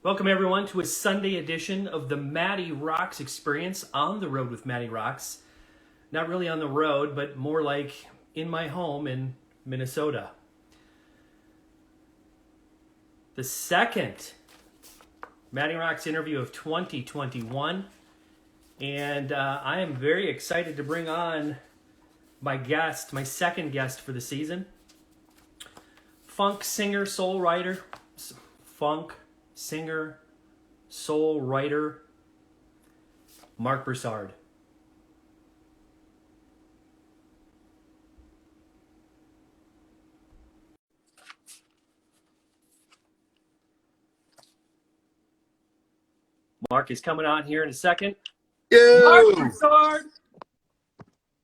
Welcome everyone to a Sunday edition of the MattyRocks experience on the road with MattyRocks. Not really on the road, but more like in my home in Minnesota. The second MattyRocks interview of 2021. And I am very excited to bring on my guest, my second guest for the season. Funk singer, soul writer, Marc Broussard. Marc is coming on here in a second. Marc Yo! Broussard!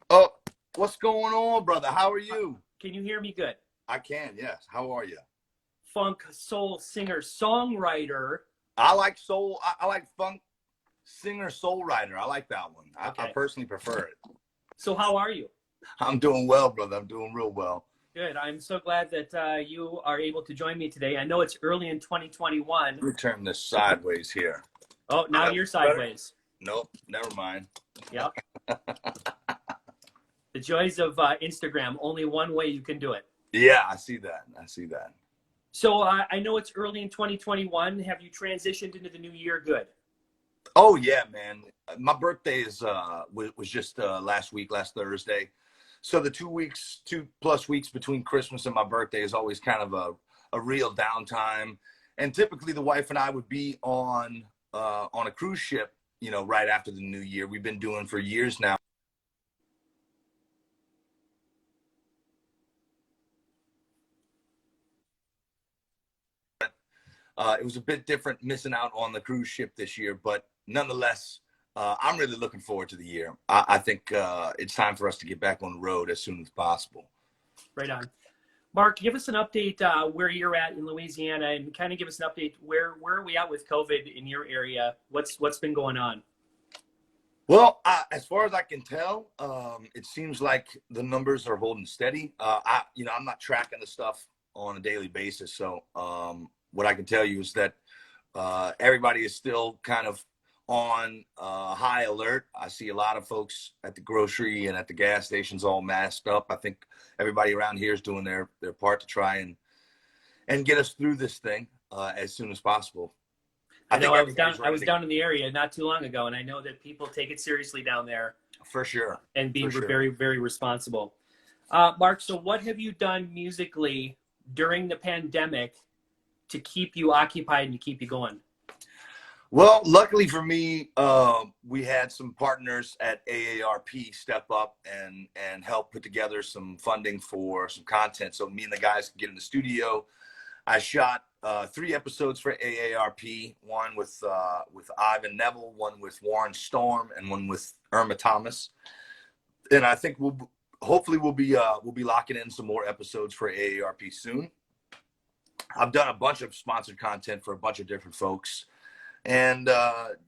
Oh, what's going on, brother? How are you? Can you hear me good? I can, yes. How are you? Funk, soul singer, songwriter. I like soul. I like funk singer, soul writer. I like that one. Okay. I personally prefer it. So how are you? I'm doing well, brother. I'm doing real well. Good. I'm so glad that you are able to join me today. I know it's early in 2021. Let me turn this sideways here. Oh, now you're sideways. Nope, never mind. Yep. The joys of Instagram. Only one way you can do it. Yeah, I see that. I see that. So I know it's early in 2021. Have you transitioned into the new year good? Oh, yeah, man. My birthday was just last Thursday. So the 2+ weeks between Christmas and my birthday is always kind of a real downtime. And typically the wife and I would be on a cruise ship, you know, right after the new year. We've been doing for years now. It was a bit different missing out on the cruise ship this year, but nonetheless, I'm really looking forward to the year. I think it's time for us to get back on the road as soon as possible. Right on. Marc, give us an update where you're at in Louisiana, and kind of give us an update where are we at with COVID in your area? What's been going on? Well, as far as I can tell, it seems like the numbers are holding steady. I'm not tracking the stuff on a daily basis, so what I can tell you is that everybody is still kind of on high alert. I see a lot of folks at the grocery and at the gas stations all masked up. I think everybody around here is doing their part to try and get us through this thing as soon as possible. I was down in the area not too long ago, and I know that people take it seriously down there. For sure. And being very, very responsible. Marc, so what have you done musically during the pandemic to keep you occupied and to keep you going? Well, luckily for me, we had some partners at AARP step up and help put together some funding for some content. So me and the guys could get in the studio. I shot 3 episodes for AARP, one with Ivan Neville, one with Warren Storm, and one with Irma Thomas. And I think we'll be locking in some more episodes for AARP soon. I've done a bunch of sponsored content for a bunch of different folks. And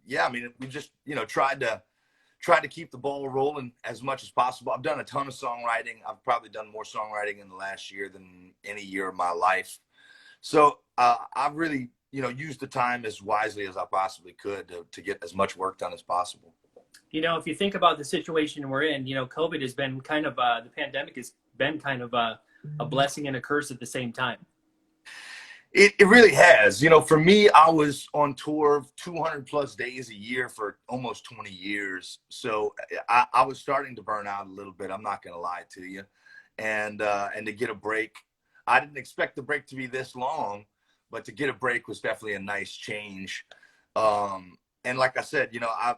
yeah, I mean, we just, tried to keep the ball rolling as much as possible. I've done a ton of songwriting. I've probably done more songwriting in the last year than any year of my life. So I've really, used the time as wisely as I possibly could to get as much work done as possible. If you think about the situation we're in, COVID has been kind of, the pandemic has been kind of a blessing and a curse at the same time. It really has. For me, I was on tour 200+ days a year for almost 20 years. So I was starting to burn out a little bit. I'm not going to lie to you. And to get a break, I didn't expect the break to be this long, but to get a break was definitely a nice change. And like I said,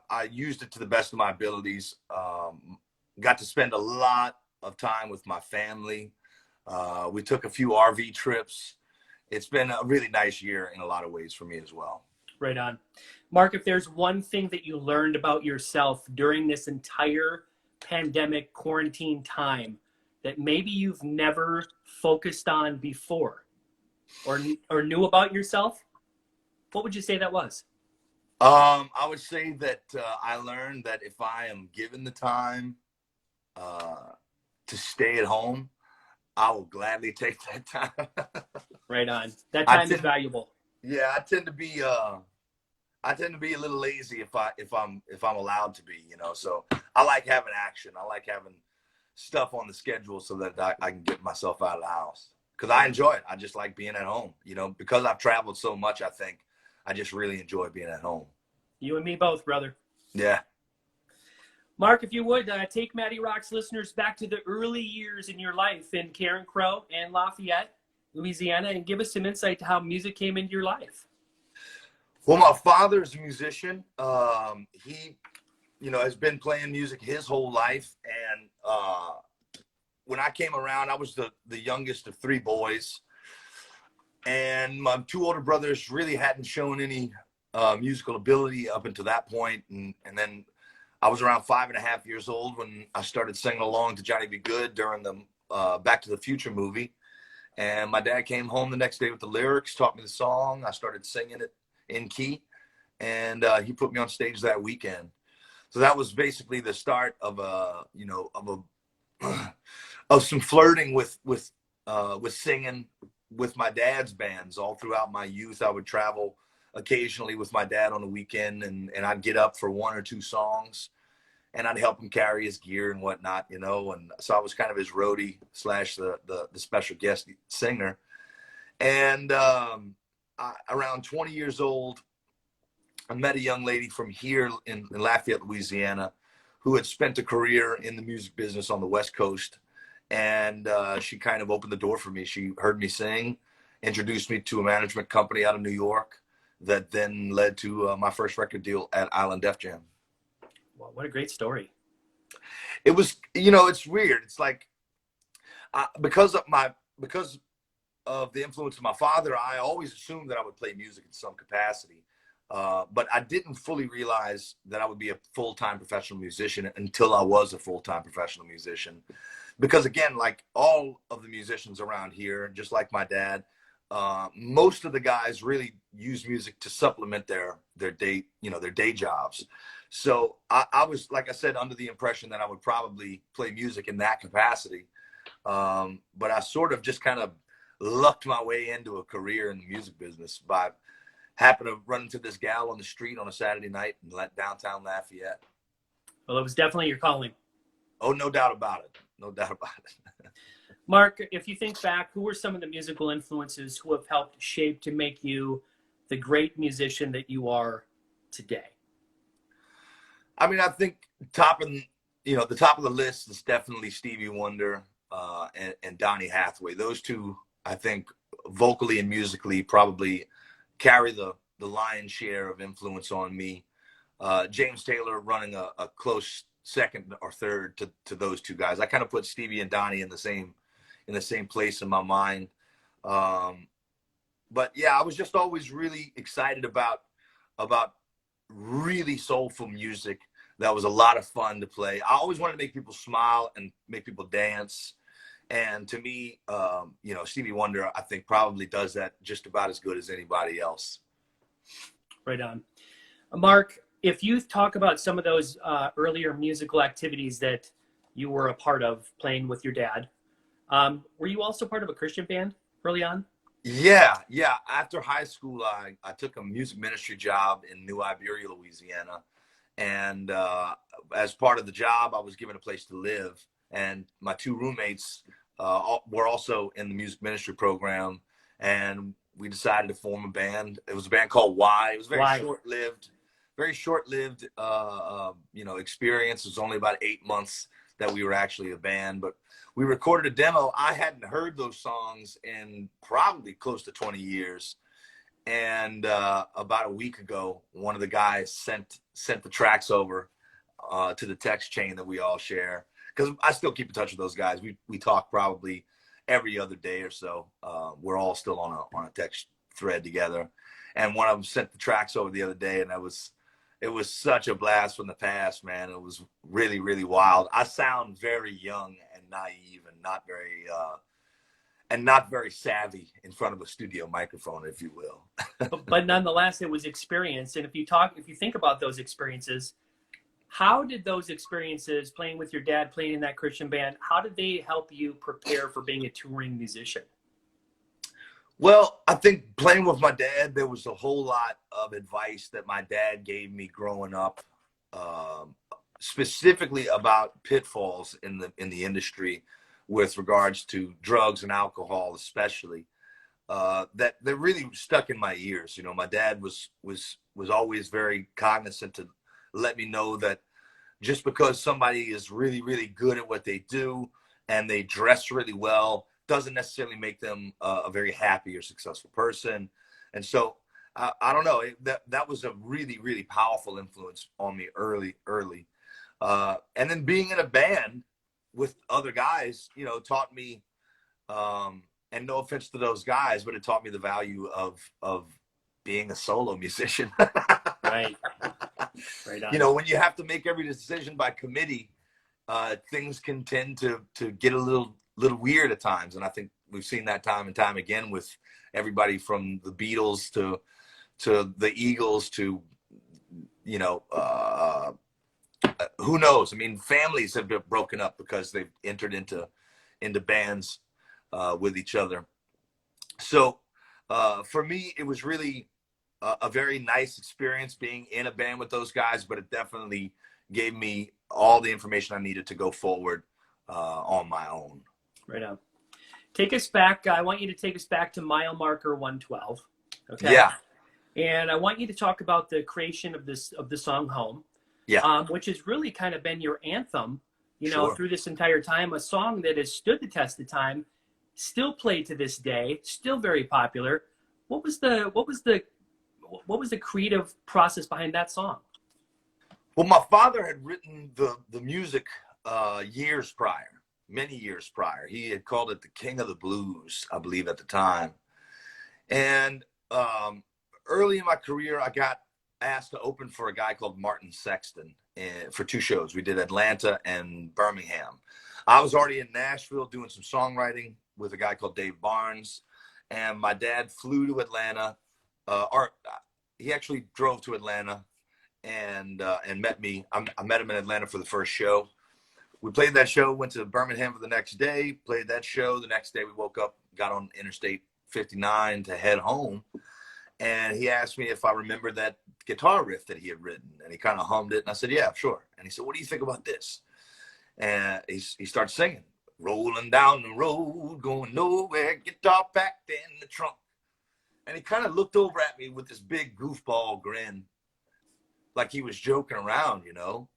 I used it to the best of my abilities. Got to spend a lot of time with my family. We took a few RV trips. It's been a really nice year in a lot of ways for me as well. Right on. Marc, if there's one thing that you learned about yourself during this entire pandemic quarantine time that maybe you've never focused on before or knew about yourself, what would you say that was? I would say that I learned that if I am given the time to stay at home, I will gladly take that time. Right on. That time is valuable. Yeah, I tend to be a little lazy if I'm allowed to be, you know. So I like having action. I like having stuff on the schedule so that I can get myself out of the house because I enjoy it. I just like being at home, you know, because I've traveled so much. I think I just really enjoy being at home. You and me both, brother. Yeah. Mark, if you would, take Matty Rocks listeners back to the early years in your life in Carencro and Lafayette, Louisiana, and give us some insight to how music came into your life. Well, my father's a musician. He, has been playing music his whole life. And when I came around, I was the youngest of three boys. And my two older brothers really hadn't shown any musical ability up until that point. And then I was around 5.5 years old when I started singing along to Johnny B. Good during the Back to the Future movie. And my dad came home the next day with the lyrics, taught me the song. I started singing it in key, and he put me on stage that weekend. So that was basically the start of of some flirting with singing with my dad's bands all throughout my youth. I would travel occasionally with my dad on the weekend, and I'd get up for one or two songs, and I'd help him carry his gear and whatnot, you know. And so I was kind of his roadie / the special guest singer. And around 20 years old, I met a young lady from here in Lafayette, Louisiana, who had spent a career in the music business on the West Coast. And she kind of opened the door for me. She heard me sing, introduced me to a management company out of New York that then led to my first record deal at Island Def Jam. Well, what a great story. It was, it's weird. It's like, because of the influence of my father, I always assumed that I would play music in some capacity. But I didn't fully realize that I would be a full-time professional musician until I was a full-time professional musician. Because again, like all of the musicians around here, just like my dad, most of the guys really use music to supplement their day jobs. So I was, like I said, under the impression that I would probably play music in that capacity. But I sort of just kind of lucked my way into a career in the music business by happened to run into this gal on the street on a Saturday night in downtown Lafayette. Well, it was definitely your calling. Oh, no doubt about it. No doubt about it. Mark, if you think back, who were some of the musical influences who have helped shape to make you the great musician that you are today? I mean, I think the top of the list is definitely Stevie Wonder and Donny Hathaway. Those two, I think, vocally and musically probably carry the lion's share of influence on me. James Taylor running a close second or third to those two guys. I kind of put Stevie and Donny in the same place in my mind. But yeah, I was just always really excited about really soulful music that was a lot of fun to play. I always wanted to make people smile and make people dance. And to me, Stevie Wonder, I think, probably does that just about as good as anybody else. Right on. Mark, if you talk about some of those earlier musical activities that you were a part of playing with your dad, were you also part of a Christian band early on? Yeah. After high school, I took a music ministry job in New Iberia, Louisiana. And as part of the job, I was given a place to live. And my two roommates were also in the music ministry program, and we decided to form a band. It was a band called Y. It was very short-lived experience. It was only about 8 months that we were actually a band, but we recorded a demo. I hadn't heard those songs in probably close to 20 years. And about a week ago, one of the guys sent the tracks over to the text chain that we all share. Because I still keep in touch with those guys. We talk probably every other day or so. We're all still on a text thread together. And one of them sent the tracks over the other day, and it was such a blast from the past, man. It was really, really wild. I sound very young and naive and not very savvy in front of a studio microphone, if you will. But nonetheless, it was experience. And if you think about those experiences, how did those experiences, playing with your dad, playing in that Christian band, how did they help you prepare for being a touring musician? Well, I think playing with my dad, there was a whole lot of advice that my dad gave me growing up, um, specifically about pitfalls in the industry with regards to drugs and alcohol, especially. That really stuck in my ears. You know, my dad was always very cognizant to let me know that just because somebody is really, really good at what they do and they dress really well doesn't necessarily make them a very happy or successful person. And so I don't know, that was a really, really powerful influence on me early. And then being in a band with other guys, you know, taught me, and no offense to those guys, but it taught me the value of being a solo musician. Right. Right on. You know, when you have to make every decision by committee, things can tend to get a little weird at times, and I think we've seen that time and time again with everybody from the Beatles to the Eagles to, you know, who knows? I mean, families have been broken up because they've entered into bands with each other. So for me, it was really a very nice experience being in a band with those guys, but it definitely gave me all the information I needed to go forward on my own. Right on. Take us back. I want you to take us back to mile marker 112. Okay. Yeah. And I want you to talk about the creation of the song "Home," Yeah. which has really kind of been your anthem, you know, Sure. through this entire time. A song that has stood the test of time, still played to this day, still very popular. What was the creative process behind that song? Well, my father had written the music years prior, many years prior. He had called it the King of the Blues, I believe, at the time. And early in my career, I got asked to open for a guy called Martin Sexton for 2 shows. We did Atlanta and Birmingham. I was already in Nashville doing some songwriting with a guy called Dave Barnes, and my dad flew to Atlanta, or he actually drove to Atlanta and met me. I met him in Atlanta for the first show. We played that show, went to Birmingham for the next day, played that show. The next day we woke up, got on Interstate 59 to head home. And he asked me if I remembered that guitar riff that he had written. And he kind of hummed it. And I said, yeah, sure. And he said, what do you think about this? And he started singing, rolling down the road, going nowhere, guitar packed in the trunk. And he kind of looked over at me with this big goofball grin, like he was joking around, you know.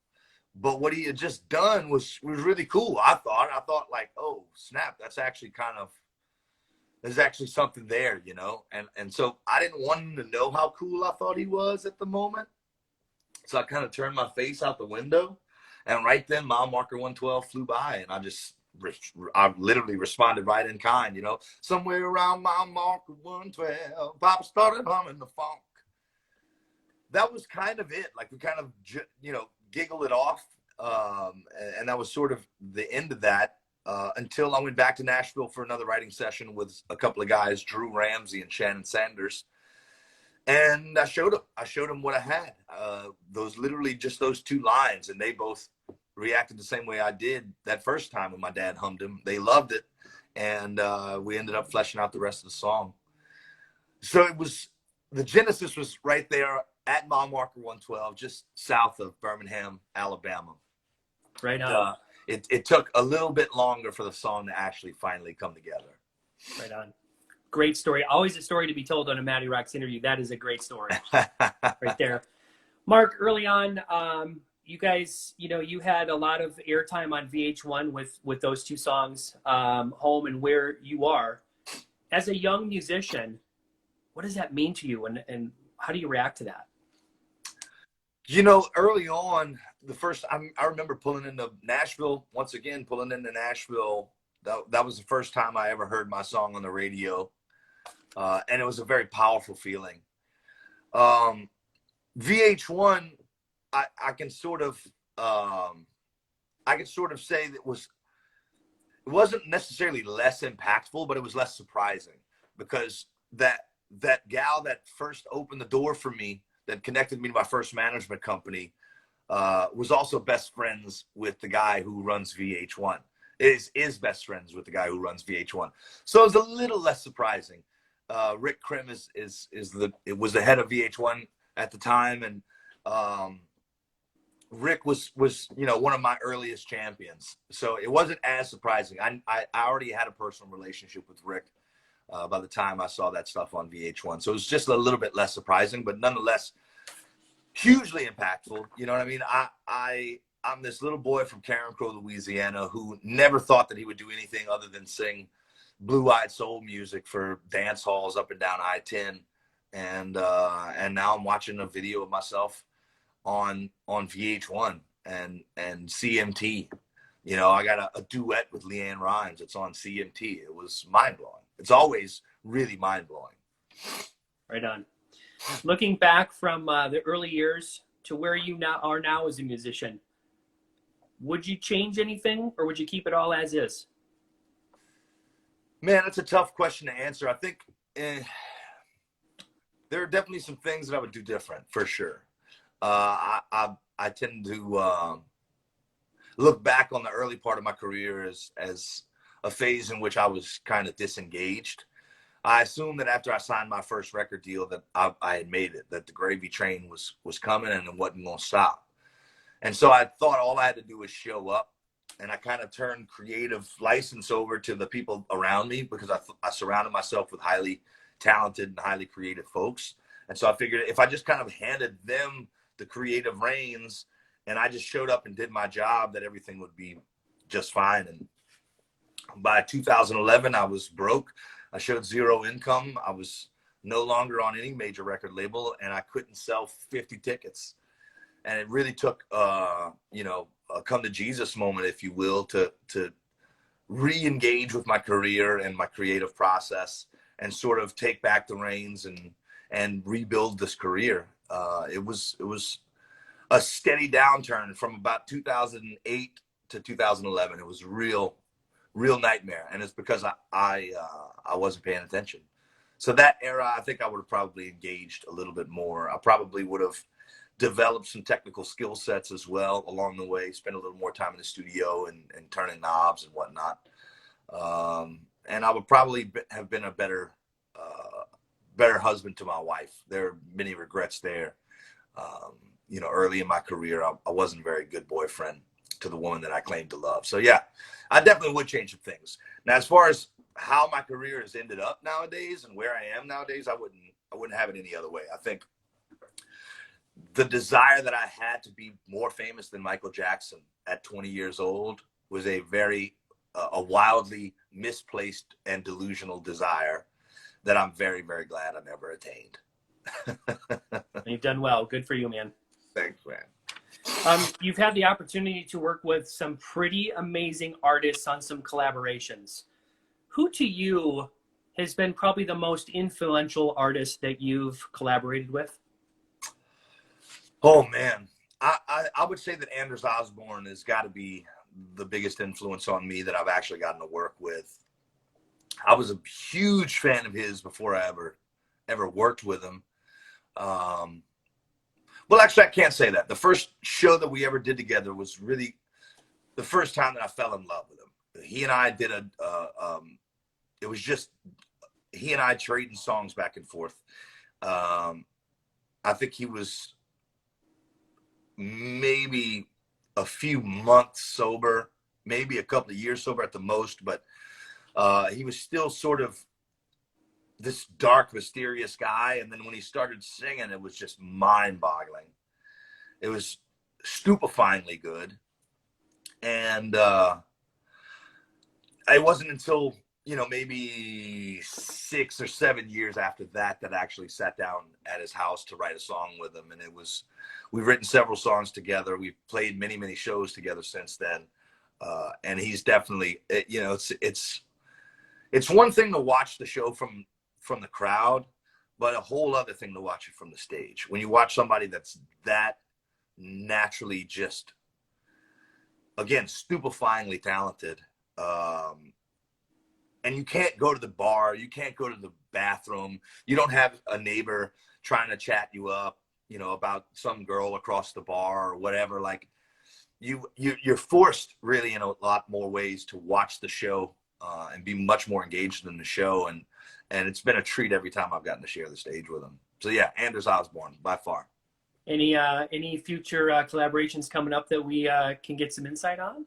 But what he had just done was really cool. I thought like, oh, snap, that's actually there's actually something there, you know. And so I didn't want him to know how cool I thought he was at the moment. So I kind of turned my face out the window. And right then, mile marker 112 flew by, and I literally responded right in kind, you know. Somewhere around mile marker 112, Papa started humming the funk. That was kind of it. Like we kind of, you know, giggled it off. And that was sort of the end of that until I went back to Nashville for another writing session with a couple of guys, Drew Ramsey and Shannon Sanders. And I showed them what I had. Literally just those 2 lines, and they both reacted the same way I did that first time when my dad hummed them. They loved it, and we ended up fleshing out the rest of the song. So the genesis was right there at mile marker 112, just south of Birmingham, Alabama. Right on. It took a little bit longer for the song to actually finally come together. Right on. Great story. Always a story to be told on a MattyRocks interview. That is a great story right there. Marc, early on, you guys, you know, you had a lot of airtime on VH1 with those 2 songs, Home and Where You Are. As a young musician, what does that mean to you, and how do you react to that? You know, early on, I remember pulling into Nashville, once again, that was the first time I ever heard my song on the radio. And it was a very powerful feeling. VH1, I can sort of say that it wasn't necessarily less impactful, but it was less surprising, because that gal that first opened the door for me, that connected me to my first management company, was also best friends with the guy who runs VH1. Is best friends with the guy who runs VH1. So it was a little less surprising. Rick Krim it was the head of VH1 at the time, and Rick was one of my earliest champions, so it wasn't as surprising. I already had a personal relationship with Rick by the time I saw that stuff on VH1, so it was just a little bit less surprising, but nonetheless hugely impactful. You know what I mean? I'm this little boy from Carencro, Louisiana, who never thought that he would do anything other than sing blue-eyed soul music for dance halls up and down I-10, and now I'm watching a video of myself on VH1 and CMT. You know, I got a duet with Leanne Rimes. It's on CMT. It was mind-blowing. It's always really mind-blowing. Right on. Looking back from the early years to where you are now as a musician, would you change anything, or would you keep it all as is? Man, that's a tough question to answer. I think there are definitely some things that I would do different, for sure. I tend to look back on the early part of my career as a phase in which I was kind of disengaged. I assumed that after I signed my first record deal that I had made it, that the gravy train was coming and it wasn't going to stop. And so I thought all I had to do was show up, and I kind of turned creative license over to the people around me, because I surrounded myself with highly talented and highly creative folks. And so I figured if I just kind of handed them the creative reins and I just showed up and did my job, that everything would be just fine. And by 2011, I was broke. I showed zero income. I was no longer on any major record label, and I couldn't sell 50 tickets. And it really took, a come to Jesus moment, if you will, to re-engage with my career and my creative process and sort of take back the reins and rebuild this career. It was a steady downturn from about 2008 to 2011. It was real nightmare, and it's because I wasn't paying attention. So that era, I think I would have probably engaged a little bit more. I probably would have developed some technical skill sets as well along the way, spend a little more time in the studio and turning knobs and whatnot. And I would probably have been a better husband to my wife. There are many regrets there. Early in my career, I wasn't a very good boyfriend to the woman that I claimed to love. So yeah, I definitely would change some things. Now, as far as how my career has ended up nowadays and where I am nowadays, I wouldn't have it any other way. I think the desire that I had to be more famous than Michael Jackson at 20 years old was a wildly misplaced and delusional desire that I'm very, very glad I never attained. You've done well. Good for you, man. Thanks, man. You've had the opportunity to work with some pretty amazing artists on some collaborations. Who to you has been probably the most influential artist that you've collaborated with? Oh, man. I would say that Anders Osborne has got to be the biggest influence on me that I've actually gotten to work with. I was a huge fan of his before I ever worked with him. Well, actually, I can't say that. The first show that we ever did together was really the first time that I fell in love with him. He and I did it was just he and I trading songs back and forth. I think he was maybe a few months sober, maybe a couple of years sober at the most, but he was still sort of this dark, mysterious guy. And then when he started singing, it was just mind-boggling. It was stupefyingly good. And it wasn't until, maybe 6 or 7 years after that I actually sat down at his house to write a song with him. And we've written several songs together. We've played many, many shows together since then. And he's definitely, it's one thing to watch the show from the crowd, but a whole other thing to watch it from the stage. When you watch somebody that's that naturally just, again, stupefyingly talented, and you can't go to the bar, you can't go to the bathroom, you don't have a neighbor trying to chat you up, about some girl across the bar or whatever. Like you're forced really in a lot more ways to watch the show and be much more engaged in the show. And And it's been a treat every time I've gotten to share the stage with him. So yeah, Anders Osborne by far. Any future collaborations coming up that we can get some insight on?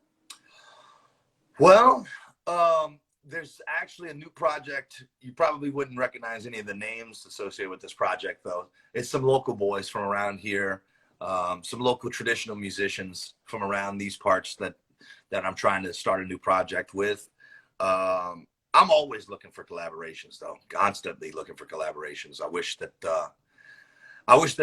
Well, there's actually a new project. You probably wouldn't recognize any of the names associated with this project, though. It's some local boys from around here, some local traditional musicians from around these parts that I'm trying to start a new project with. I'm always looking for collaborations, though. Constantly looking for collaborations. I wish that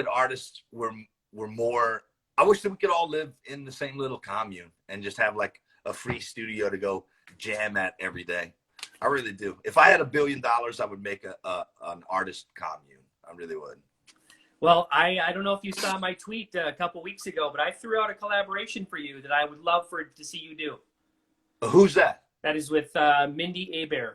artists were more. I wish that we could all live in the same little commune and just have like a free studio to go jam at every day. I really do. If I had $1 billion, I would make an artist commune. I really would. Well, I don't know if you saw my tweet a couple weeks ago, but I threw out a collaboration for you that I would love to see you do. Who's that? That is with Mindy Abair,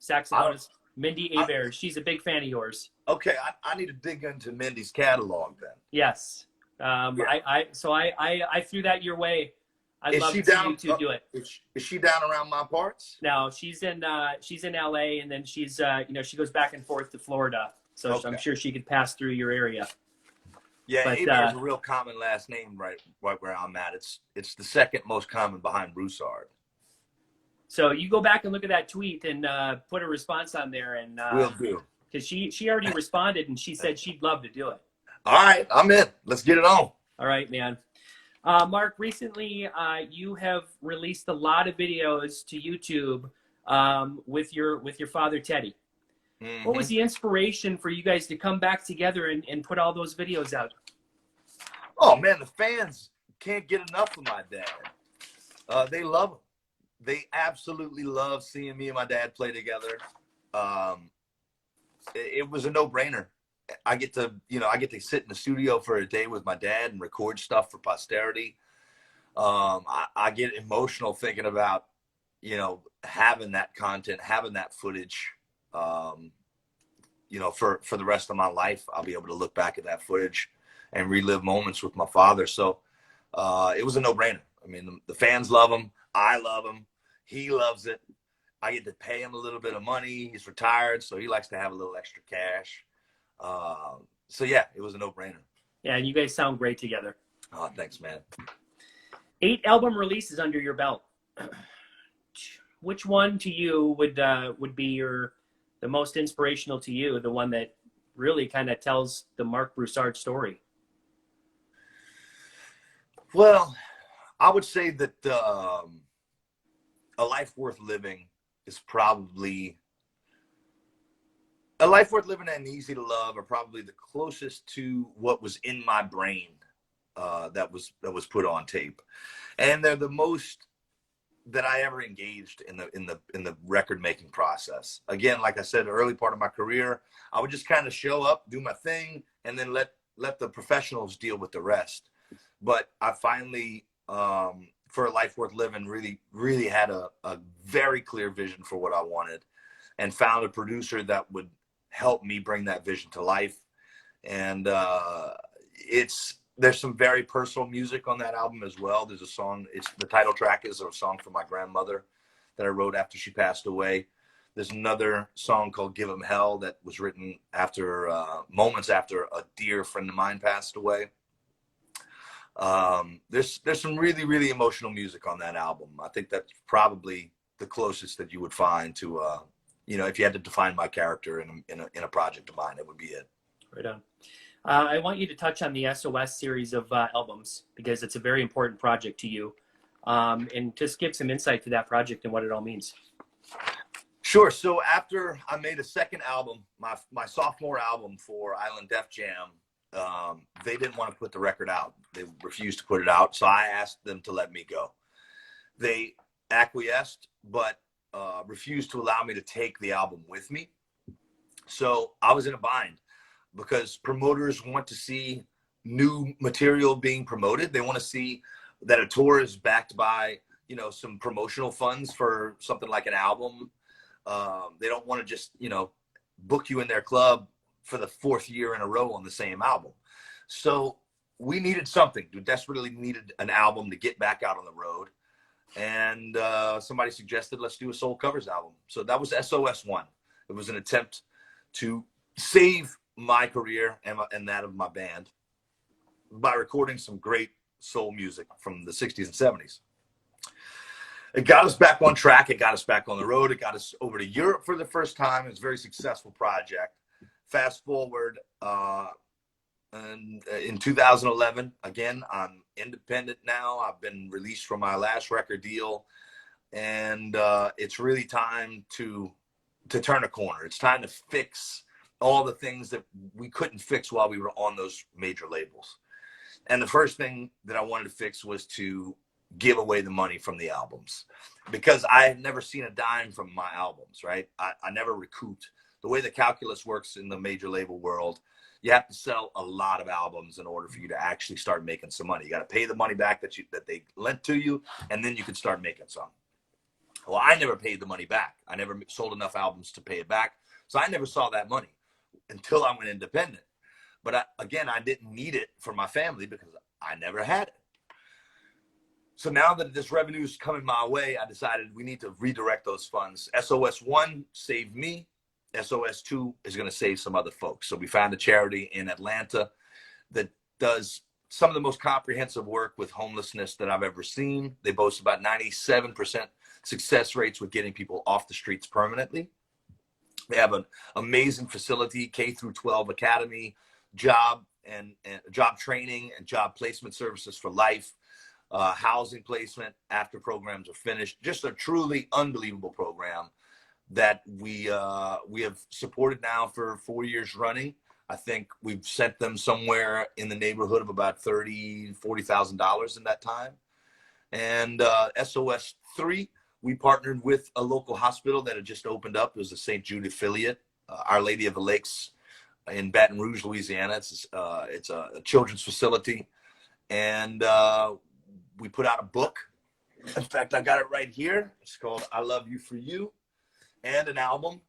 saxophonist Mindy Abair. She's a big fan of yours. Okay, I need to dig into Mindy's catalog then. Yes. Yeah. I threw that your way. I'd love to see you two do it. Is she down around my parts? No, she's in LA, and then she's she goes back and forth to Florida. So okay. I'm sure she could pass through your area. Yeah, Abair is a real common last name right where I'm at. It's the second most common behind Broussard. So you go back and look at that tweet and put a response on there, and will do. Because she already responded and she said she'd love to do it. All right, I'm in. Let's get it on. All right, man. Mark, recently you have released a lot of videos to YouTube with your father Teddy. Mm-hmm. What was the inspiration for you guys to come back together and put all those videos out? Oh man, the fans can't get enough of my dad. They love him. They absolutely love seeing me and my dad play together. It was a no-brainer. I get to sit in the studio for a day with my dad and record stuff for posterity. I get emotional thinking about, having that content, having that footage, for the rest of my life. I'll be able to look back at that footage and relive moments with my father. So it was a no-brainer. I mean, the fans love him. I love him. He loves it. I get to pay him a little bit of money. He's retired, so he likes to have a little extra cash. So yeah, it was a no-brainer. Yeah, and you guys sound great together. Oh, thanks, man. 8 album releases under your belt. Which one to you would be the most inspirational to you? The one that really kind of tells the Marc Broussard story? Well, I would say that A Life Worth Living is probably A Life Worth Living and Easy to Love are probably the closest to what was in my brain that was put on tape, and they're the most that I ever engaged in the record making process. Again, like I said, the early part of my career, I would just kind of show up, do my thing, and then let the professionals deal with the rest. But I finally, for A Life Worth Living, really had a very clear vision for what I wanted, and found a producer that would help me bring that vision to life. And there's some very personal music on that album as well. There's a song, the title track is a song for my grandmother that I wrote after she passed away. There's another song called Give 'Em Hell that was written after moments after a dear friend of mine passed away. There's some really, really emotional music on that album. I think that's probably the closest that you would find to, if you had to define my character in a project of mine, it would be it. Right on. I want you to touch on the SOS series of albums, because it's a very important project to you, and just give some insight to that project and what it all means. Sure. So after I made a second album, my sophomore album for Island Def Jam, they didn't want to put the record out. They refused to put it out. So I asked them to let me go. They acquiesced, but refused to allow me to take the album with me. So I was in a bind, because promoters want to see new material being promoted. They want to see that a tour is backed by, some promotional funds for something like an album. They don't want to just, book you in their club for the 4th year in a row on the same album. So we needed something. We desperately needed an album to get back out on the road. And somebody suggested, let's do a soul covers album. So that was SOS 1. It was an attempt to save my career and that of my band by recording some great soul music from the 60s and 70s. It got us back on track. It got us back on the road. It got us over to Europe for the first time. It was a very successful project. Fast forward, and in 2011, again, I'm independent now. I've been released from my last record deal, and it's really time to turn a corner. It's time to fix all the things that we couldn't fix while we were on those major labels. And the first thing that I wanted to fix was to give away the money from the albums, because I had never seen a dime from my albums, right? I never recouped. The way the calculus works in the major label world, you have to sell a lot of albums in order for you to actually start making some money. You got to pay the money back that they lent to you, and then you can start making some. Well, I never paid the money back. I never sold enough albums to pay it back. So I never saw that money until I went independent. But again, I didn't need it for my family because I never had it. So now that this revenue is coming my way, I decided we need to redirect those funds. SOS1 saved me. SOS2 is going to save some other folks. So we found a charity in Atlanta that does some of the most comprehensive work with homelessness that I've ever seen. They boast about 97% success rates with getting people off the streets permanently. They have an amazing facility, K through 12 academy, job and job training and job placement services for life, housing placement after programs are finished. Just a truly unbelievable program that we have supported now for 4 years running. I think we've sent them somewhere in the neighborhood of about $40,000 in that time. And SOS3, we partnered with a local hospital that had just opened up. It was the St. Jude affiliate, Our Lady of the Lakes in Baton Rouge, Louisiana. It's a children's facility. And we put out a book. In fact, I got it right here. It's called I Love You for You, and an album,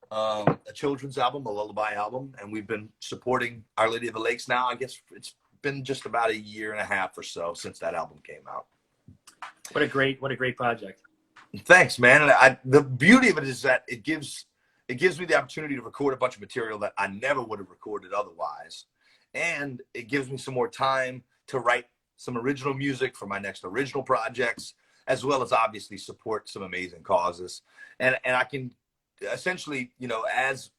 a children's album, a lullaby album. And we've been supporting Our Lady of the Lakes now. I guess it's been just about 1.5 years or so since that album came out. What a great project. Thanks, man. And the beauty of it is that it gives me the opportunity to record a bunch of material that I never would have recorded otherwise. And it gives me some more time to write some original music for my next original projects, as well as obviously support some amazing causes. And I can essentially, as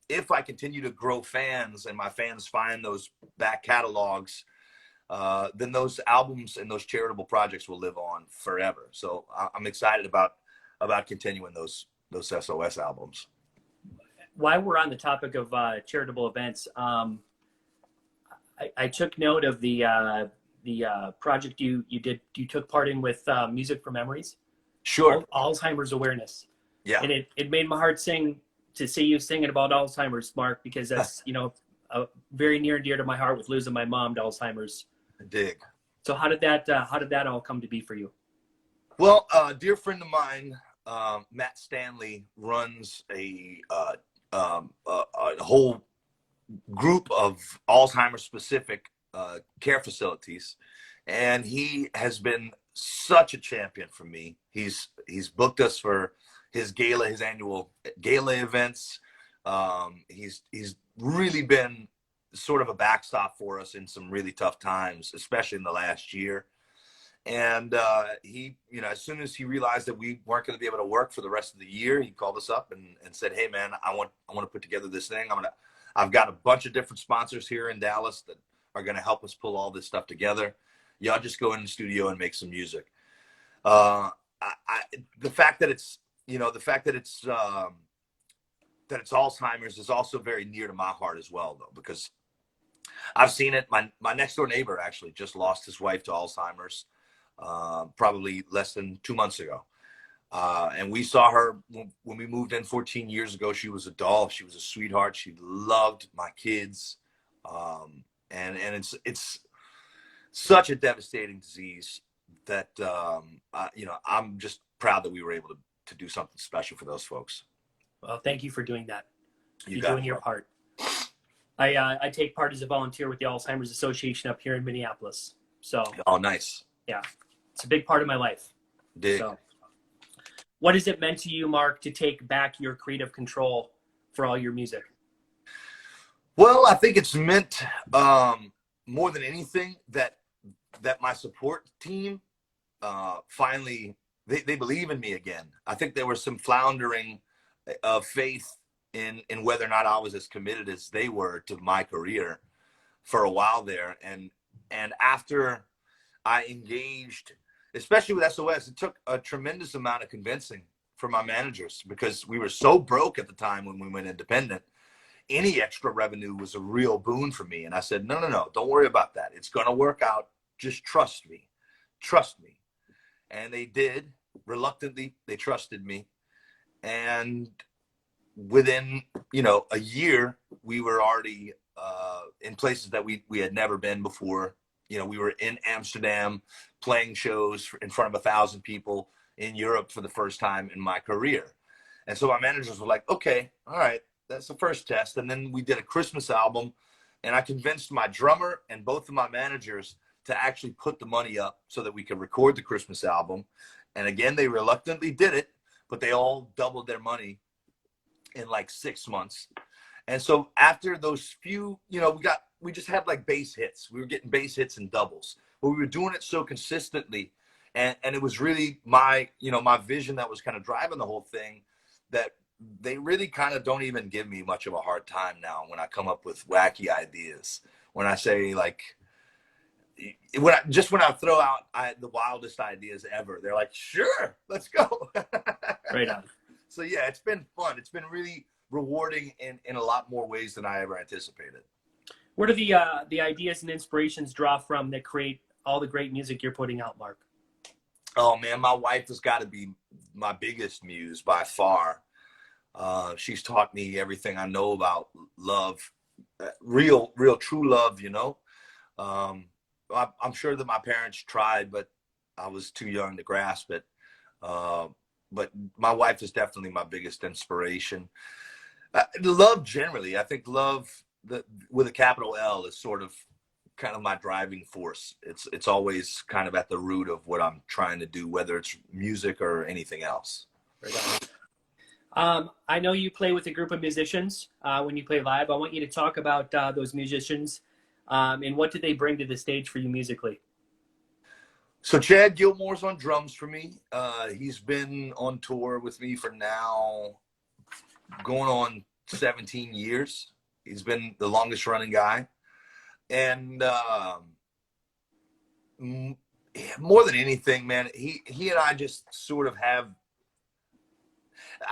if I continue to grow fans and my fans find those back catalogs, then those albums and those charitable projects will live on forever. So I'm excited about continuing those SOS albums. While we're on the topic of charitable events, I took note of the project you took part in with Music for Memories. Sure. Alzheimer's awareness. Yeah. And it made my heart sing to see you singing about Alzheimer's, Mark, because that's very near and dear to my heart with losing my mom to Alzheimer's. I dig. So how did that all come to be for you? Well, a dear friend of mine, Matt Stanley, runs a whole group of Alzheimer's specific care facilities, and he has been such a champion for me. He's booked us for his annual gala events. He's really been sort of a backstop for us in some really tough times, especially in the last year. And he, as soon as he realized that we weren't going to be able to work for the rest of the year, he called us up and said, "Hey man, I want to put together this thing. I've got a bunch of different sponsors here in Dallas that are going to help us pull all this stuff together. Y'all just go in the studio and make some music." The fact that it's Alzheimer's is also very near to my heart as well, though, because I've seen it. My next door neighbor actually just lost his wife to Alzheimer's probably less than 2 months ago. And we saw her when we moved in 14 years ago. She was a doll. She was a sweetheart. She loved my kids. And it's such a devastating disease that, I'm just proud that we were able to do something special for those folks. Well, thank you for doing that. You're doing your part. I take part as a volunteer with the Alzheimer's Association up here in Minneapolis. So. Oh, nice. Yeah, it's a big part of my life. Dig. So, What has it meant to you, Mark, to take back your creative control for all your music? Well, I think it's meant more than anything that my support team finally they believe in me again. I think there was some floundering of faith in whether or not I was as committed as they were to my career for a while there, and after I engaged, especially with SOS, it took a tremendous amount of convincing for my managers because we were so broke at the time when we went independent. Any extra revenue was a real boon for me. And I said, no, no, no, don't worry about that. It's going to work out. Just trust me. Trust me. And they did. Reluctantly, they trusted me. And within, a year, we were already in places that we had never been before. We were in Amsterdam playing shows in front of 1,000 people in Europe for the first time in my career. And so my managers were like, okay, all right, that's the first test. And then we did a Christmas album, and I convinced my drummer and both of my managers to actually put the money up so that we could record the Christmas album. And again, they reluctantly did it, but they all doubled their money in like 6 months. And so after those few, we just had like bass hits. We were getting bass hits and doubles, but we were doing it so consistently. And it was really my vision that was kind of driving the whole thing, that they really kind of don't even give me much of a hard time now when I come up with wacky ideas. When I say like, when I throw out the wildest ideas ever, they're like, sure, let's go. Right on. So yeah, it's been fun. It's been really rewarding in a lot more ways than I ever anticipated. Where do the ideas and inspirations draw from that create all the great music you're putting out, Mark? Oh man, my wife has got to be my biggest muse by far. She's taught me everything I know about love, real true love. I'm sure that my parents tried, but I was too young to grasp it. But my wife is definitely my biggest inspiration. Love generally, I think love with a capital L is sort of kind of my driving force. It's always kind of at the root of what I'm trying to do, whether it's music or anything else. Right on. I know you play with a group of musicians when you play live. I want you to talk about those musicians and what did they bring to the stage for you musically? So Chad Gilmore's on drums for me. He's been on tour with me for now going on 17 years. He's been the longest running guy. And more than anything, man, he and I just sort of have,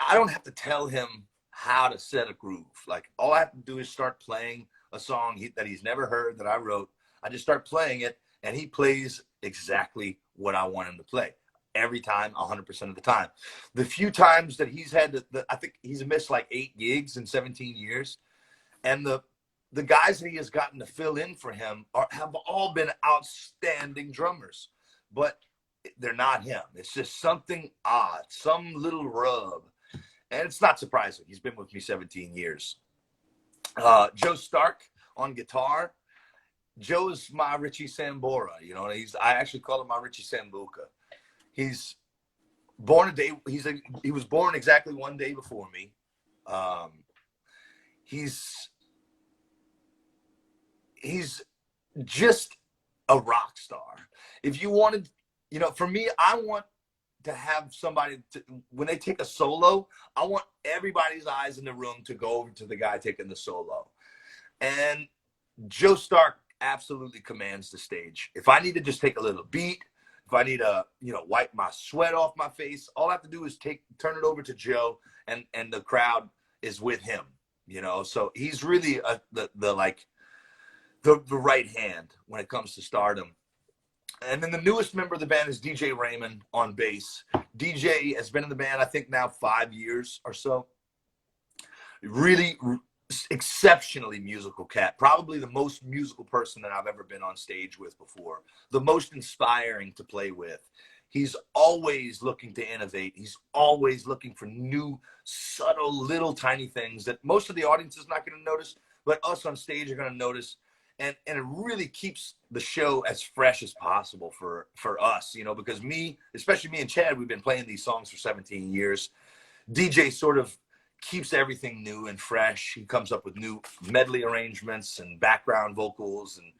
I don't have to tell him how to set a groove. Like all I have to do is start playing a song that he's never heard that I wrote. I just start playing it and he plays exactly what I want him to play every time, 100% of the time. The few times that he's had I think he's missed like 8 gigs in 17 years. And the guys that he has gotten to fill in for him have all been outstanding drummers, but they're not him. It's just something odd, some little rub. And it's not surprising. He's been with me 17 years. Joe Stark on guitar. Joe's my Richie Sambora. I actually call him my Richie Sambuca. He's born a day. He was born exactly one day before me. He's just a rock star. If you wanted, for me, I want to have somebody when they take a solo, I want everybody's eyes in the room to go over to the guy taking the solo. And Joe Stark absolutely commands the stage. If I need to just take a little beat, if I need to, wipe my sweat off my face, all I have to do is turn it over to Joe, and the crowd is with him. So he's really the right hand when it comes to stardom. And then the newest member of the band is DJ Raymond on bass. DJ has been in the band, I think now 5 years or so. Really exceptionally musical cat. Probably the most musical person that I've ever been on stage with before. The most inspiring to play with. He's always looking to innovate. He's always looking for new, subtle, little tiny things that most of the audience is not going to notice, but us on stage are going to notice. and it really keeps the show as fresh as possible for us, you know, because especially me and Chad, we've been playing these songs for 17 years. DJ sort of keeps everything new and fresh. He comes up with new medley arrangements and background vocals, and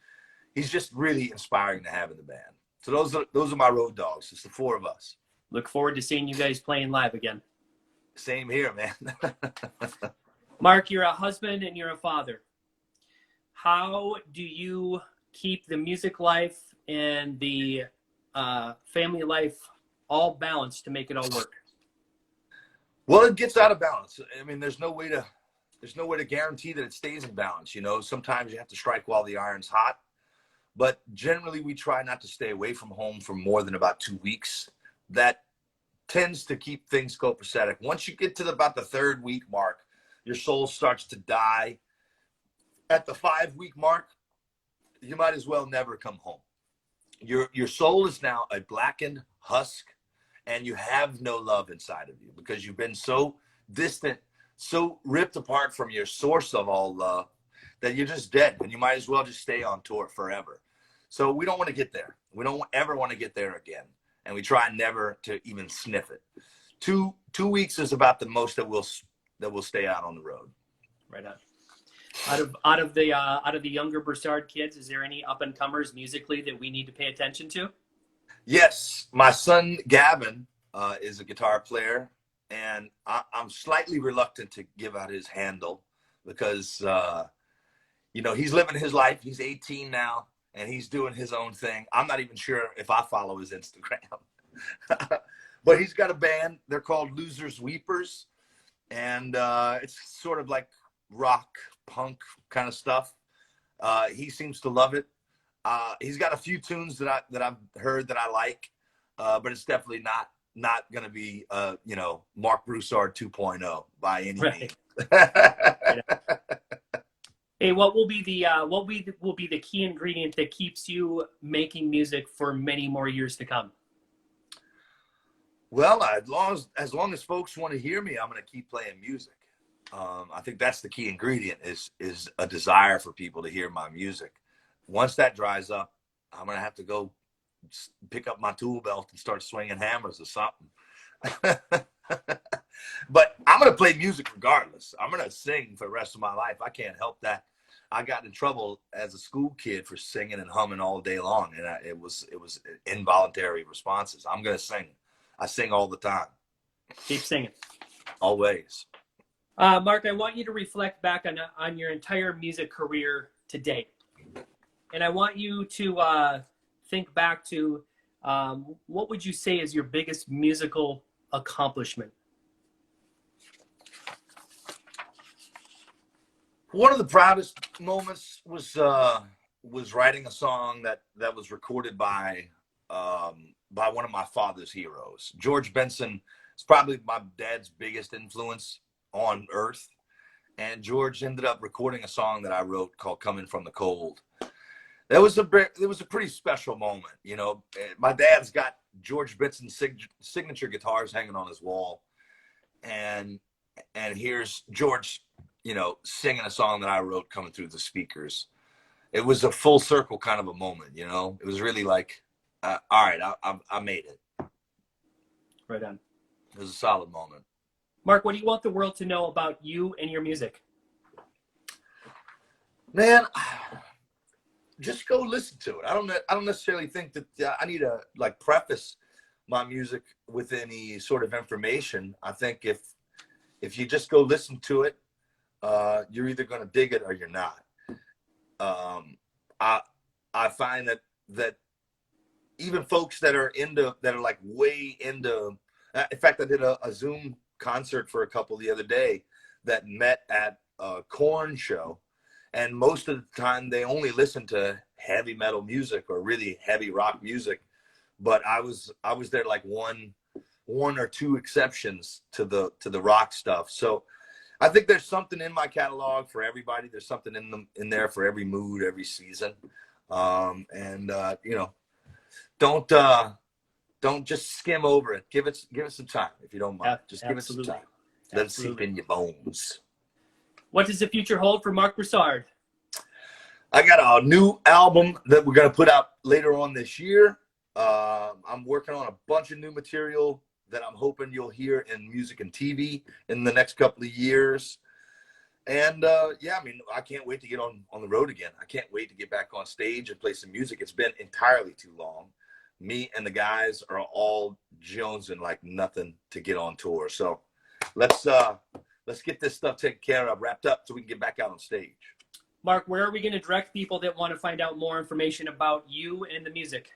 he's just really inspiring to have in the band. So those are my road dogs. It's the four of us. Look forward to seeing you guys playing live again. Same here, man. Marc, you're a husband and you're a father. How do you keep the music life and the family life all balanced to make it all work? Well, it gets out of balance. I mean, there's no way to guarantee that it stays in balance. You know, sometimes you have to strike while the iron's hot, but generally we try not to stay away from home for more than about 2 weeks. That tends to keep things copacetic. Once you get to about the 3rd week mark, your soul starts to die. At the 5-week mark, you might as well never come home. Your soul is now a blackened husk, and you have no love inside of you because you've been so distant, so ripped apart from your source of all love that you're just dead, and you might as well just stay on tour forever. So we don't want to get there. We don't ever want to get there again, and we try never to even sniff it. Two weeks is about the most that we'll stay out on the road. Right on. Out of the younger Broussard kids, is there any up and comers musically that we need to pay attention to? Yes, my son Gavin is a guitar player, and I'm slightly reluctant to give out his handle because you know, he's living his life. He's 18 now, and he's doing his own thing. I'm not even sure if I follow his Instagram, but he's got a band. They're called Losers Weepers, and it's sort of like rock punk kind of stuff. He seems to love it. He's got a few tunes that I've heard that I like, but it's definitely not going to be you know, Marc Broussard 2.0 by any means. Hey, what will be the key ingredient that keeps you making music for many more years to come? Well, as long as folks want to hear me, I'm going to keep playing music. I think that's the key ingredient is a desire for people to hear my music. Once that dries up, I'm going to have to go pick up my tool belt and start swinging hammers or something. But I'm going to play music regardless. I'm going to sing for the rest of my life. I can't help that. I got in trouble as a school kid for singing and humming all day long, and it was involuntary responses. I'm going to sing. I sing all the time. Keep singing. Always. Marc, I want you to reflect back on your entire music career to date. And I want you to think back to what would you say is your biggest musical accomplishment? One of the proudest moments was writing a song that was recorded by one of my father's heroes. George Benson is probably my dad's biggest influence on earth, and George ended up recording a song that I wrote called "Coming from the Cold." It was a pretty special moment. You know, my dad's got George Benson's signature guitars hanging on his wall, and here's George, you know, singing a song that I wrote coming through the speakers. It was a full circle kind of a moment, you know. It was really like, all right, I made it. Right on. It was a solid moment. Marc, what do you want the world to know about you and your music? Man, just go listen to it. I don't necessarily think that I need to like preface my music with any sort of information. I think if you just go listen to it, you're either going to dig it or you're not. I find that even folks that are like way into, in fact, I did a Zoom concert for a couple the other day that met at a Korn show, and most of the time they only listen to heavy metal music or really heavy rock music, but I was there like one or two exceptions to the rock stuff. So I think there's something in my catalog for everybody. There's something in there for every mood, every season. You know, don't just skim over it. Give it some time if you don't mind. Just give it some time. Let it seep in your bones. What does the future hold for Marc Broussard? I got a new album that we're going to put out later on this year. I'm working on a bunch of new material that I'm hoping you'll hear in music and TV in the next couple of years. And yeah, I mean, I can't wait to get on the road again. I can't wait to get back on stage and play some music. It's been entirely too long. Me and the guys are all jonesing like nothing to get on tour. So let's get this stuff taken care of, wrapped up, so we can get back out on stage. Mark, where are we going to direct people that want to find out more information about you and the music?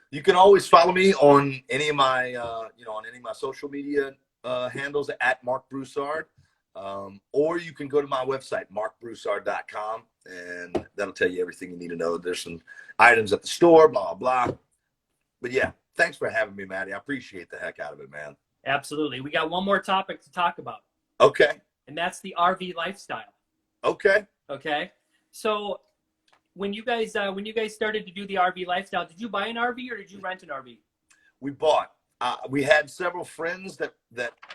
You can always follow me on any of my, on any of my social media handles at Marc Broussard, or you can go to my website, marcbroussard.com, and that'll tell you everything you need to know. There's some items at the store, blah, blah, blah. But yeah, thanks for having me, Matty. I appreciate the heck out of it, man. Absolutely. We got one more topic to talk about. Okay. And that's the RV lifestyle. Okay. Okay. So when you guys started to do the RV lifestyle, did you buy an RV or did you rent an RV? We bought. We had several friends that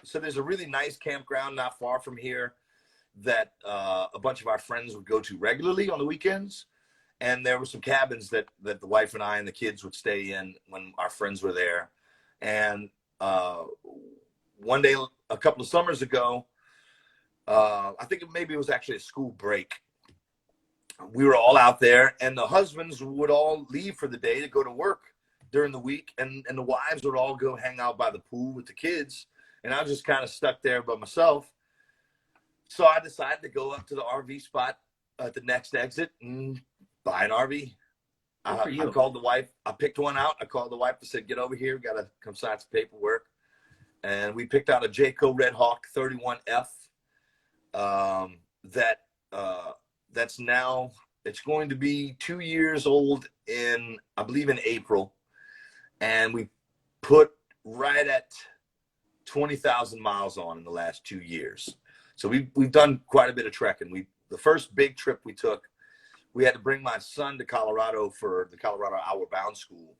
so there's a really nice campground not far from here that a bunch of our friends would go to regularly on the weekends. And there were some cabins that the wife and I and the kids would stay in when our friends were there. And one day, a couple of summers ago, I think maybe it was actually a school break, we were all out there, and the husbands would all leave for the day to go to work during the week, and the wives would all go hang out by the pool with the kids. And I was just kind of stuck there by myself. So I decided to go up to the RV spot at the next exit and buy an RV. I called the wife. I picked one out. I called the wife and said, get over here. Got to come sign some paperwork. And we picked out a Jayco Red Hawk 31F. That's now, it's going to be 2 years old in, I believe, in April. And we put right at 20,000 miles on in the last 2 years. So we've done quite a bit of trekking. The first big trip we took, we had to bring my son to Colorado for the Colorado Outward Bound School.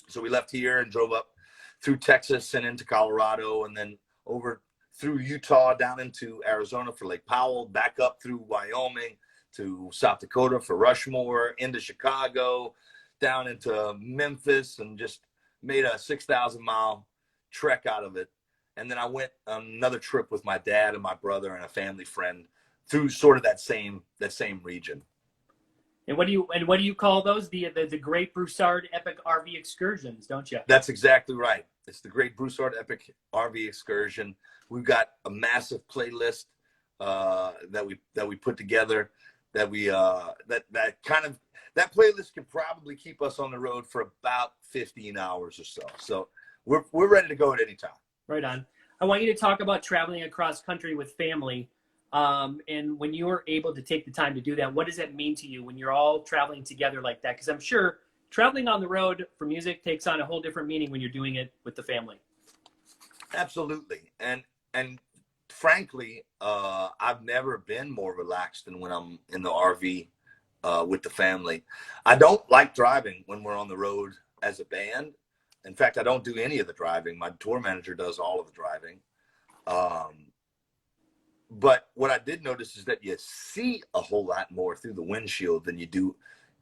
So we left here and drove up through Texas and into Colorado, and then over through Utah down into Arizona for Lake Powell, back up through Wyoming to South Dakota for Rushmore, into Chicago, down into Memphis, and just made a 6,000-mile trek out of it. And then I went on another trip with my dad and my brother and a family friend through sort of that same region. And what do you call those? The Great Broussard Epic RV Excursions, don't you? That's exactly right. It's the Great Broussard Epic RV Excursion. We've got a massive playlist that we put together. That playlist can probably keep us on the road for about 15 hours or so. So we're ready to go at any time. Right on. I want you to talk about traveling across country with family. And when you were able to take the time to do that, what does that mean to you when you're all traveling together like that? Because I'm sure traveling on the road for music takes on a whole different meaning when you're doing it with the family. Absolutely. And frankly, I've never been more relaxed than when I'm in the RV with the family. I don't like driving when we're on the road as a band. In fact, I don't do any of the driving. My tour manager does all of the driving. But what I did notice is that you see a whole lot more through the windshield than you do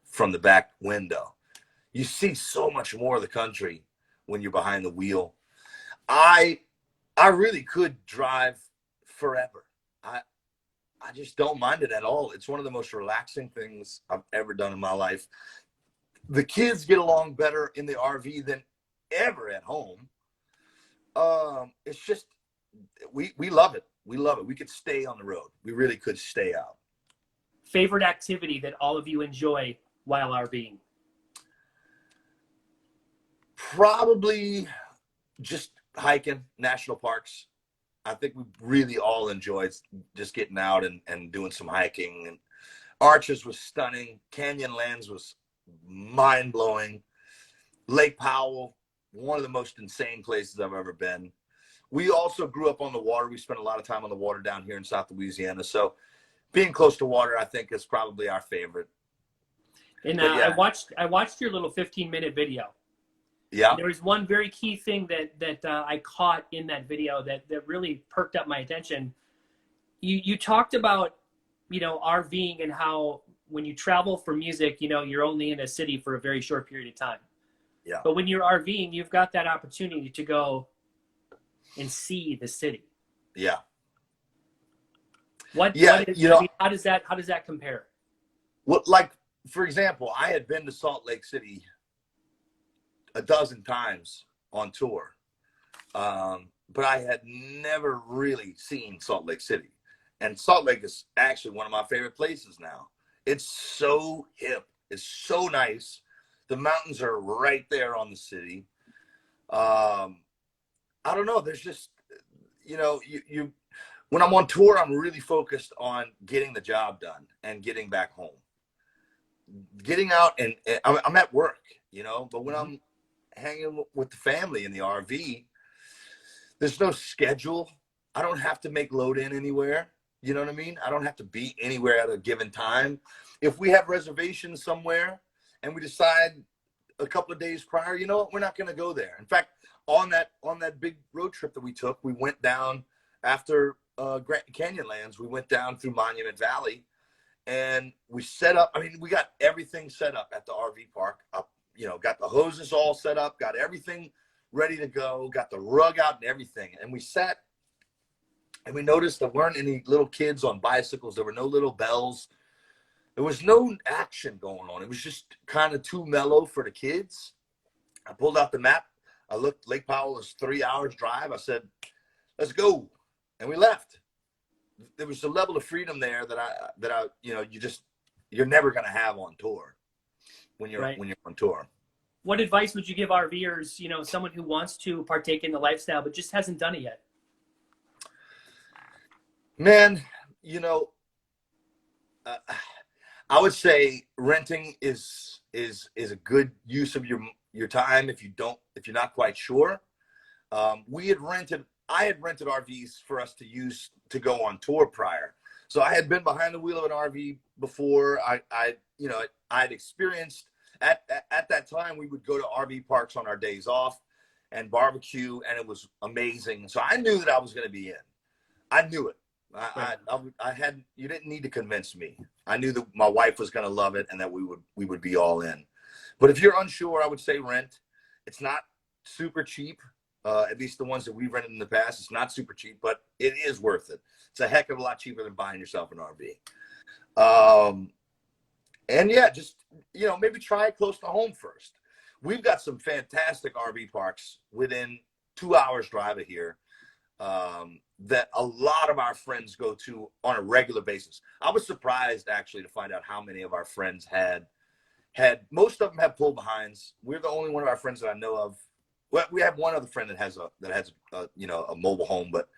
from the back window. You see so much more of the country when you're behind the wheel. I really could drive forever. I just don't mind it at all. It's one of the most relaxing things I've ever done in my life. The kids get along better in the RV than ever at home. It's just, we love it. We love it. We could stay on the road. We really could stay out. Favorite activity that all of you enjoy while RVing? Probably just hiking, national parks. I think we really all enjoyed just getting out and doing some hiking. And Arches was stunning. Canyonlands was mind-blowing. Lake Powell, one of the most insane places I've ever been. We also grew up on the water. We spent a lot of time on the water down here in South Louisiana. So being close to water, I think, is probably our favorite. And yeah. I watched your little 15-minute video. Yeah. And there was one very key thing that I caught in that video that really perked up my attention. You talked about, RVing and how when you travel for music, you know, you're only in a city for a very short period of time. Yeah. But when you're RVing, you've got that opportunity to go and see the city. Yeah. What is, you know, I mean, how does that compare? what, like, for example, I had been to Salt Lake City a dozen times on tour, but I had never really seen Salt Lake City. And Salt Lake is actually one of my favorite places now. It's so hip. It's so nice. The mountains are right there on the city. I don't know. There's just, you know, you when I'm on tour, I'm really focused on getting the job done and getting back home. Getting out and I'm at work, you know, but when I'm hanging with the family in the RV, there's no schedule. I don't have to make load in anywhere. You know what I mean? I don't have to be anywhere at a given time. If we have reservations somewhere and we decide a couple of days prior, you know what, we're not going to go there. In fact, on that big road trip that we took, we went down after Grand Canyonlands. We went down through Monument Valley, and we set up. I mean, we got everything set up at the RV park. You know, got the hoses all set up, got everything ready to go, got the rug out and everything. And we sat, and we noticed there weren't any little kids on bicycles. There were no little bells. There was no action going on. It was just kind of too mellow for the kids. I pulled out the map. I looked, Lake Powell is 3 hours drive. I said, let's go. And we left. There was a level of freedom there that I, you know, you're never going to have on tour when you're on tour. What advice would you give RVers, you know, someone who wants to partake in the lifestyle but just hasn't done it yet? Man, you know, I would say renting is a good use of your time if you're not quite sure. I had rented RVs for us to use to go on tour prior. So I had been behind the wheel of an RV before. I'd experienced at that time, we would go to RV parks on our days off and barbecue, and it was amazing. So I knew that I was going to be in. I knew it. You didn't need to convince me. I knew that my wife was going to love it and that we would be all in. But if you're unsure, I would say rent. It's not super cheap. At least the ones that we've rented in the past, it's not super cheap, but it is worth it. It's a heck of a lot cheaper than buying yourself an RV. And yeah, just, you know, maybe try it close to home first. We've got some fantastic RV parks within 2 hours drive of here that a lot of our friends go to on a regular basis. I was surprised actually to find out how many of our friends had most of them have pull behinds. We're the only one of our friends that I know of. Well, we have one other friend that has a mobile home, but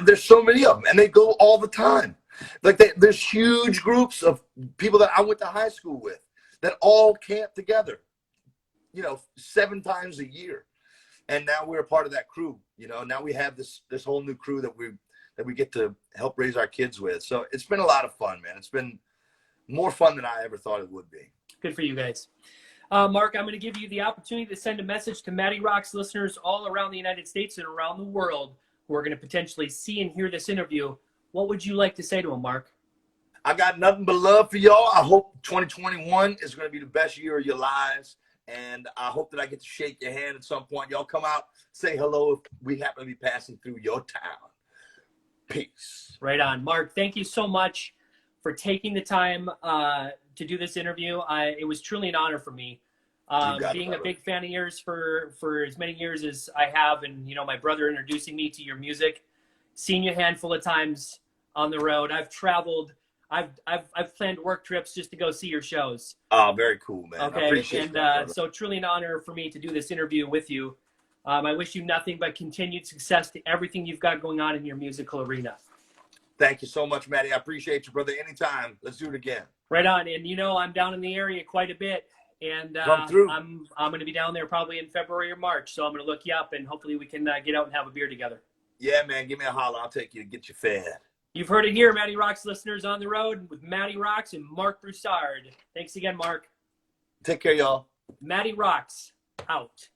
there's so many of them, and they go all the time. Like there's huge groups of people that I went to high school with that all camp together, you know, 7 times a year. And now we're a part of that crew. You know, now we have this whole new crew that we get to help raise our kids with. So it's been a lot of fun, man. It's been more fun than I ever thought it would be. Good for you guys. Mark, I'm going to give you the opportunity to send a message to MattyRocks listeners all around the United States and around the world who are going to potentially see and hear this interview. What would you like to say to them, Mark? I got nothing but love for y'all. I hope 2021 is going to be the best year of your lives. And I hope that I get to shake your hand at some point. Y'all come out, say hello if we happen to be passing through your town. Peace. Right on. Mark, thank you so much for taking the time to do this interview. It was truly an honor for me. Being a big fan of yours for as many years as I have, and, you know, my brother introducing me to your music, seen you a handful of times on the road. I've traveled. I've planned work trips just to go see your shows. Oh, very cool, man. Okay, I appreciate and so truly an honor for me to do this interview with you. I wish you nothing but continued success to everything you've got going on in your musical arena. Thank you so much, Matty. I appreciate you, brother. Anytime. Let's do it again. Right on. And, you know, I'm down in the area quite a bit. And come through. I'm going to be down there probably in February or March. So I'm going to look you up, and hopefully we can get out and have a beer together. Yeah, man. Give me a holler. I'll take you to get you fed. You've heard it here, MattyRocks listeners, on the road with MattyRocks and Marc Broussard. Thanks again, Mark. Take care, y'all. MattyRocks out.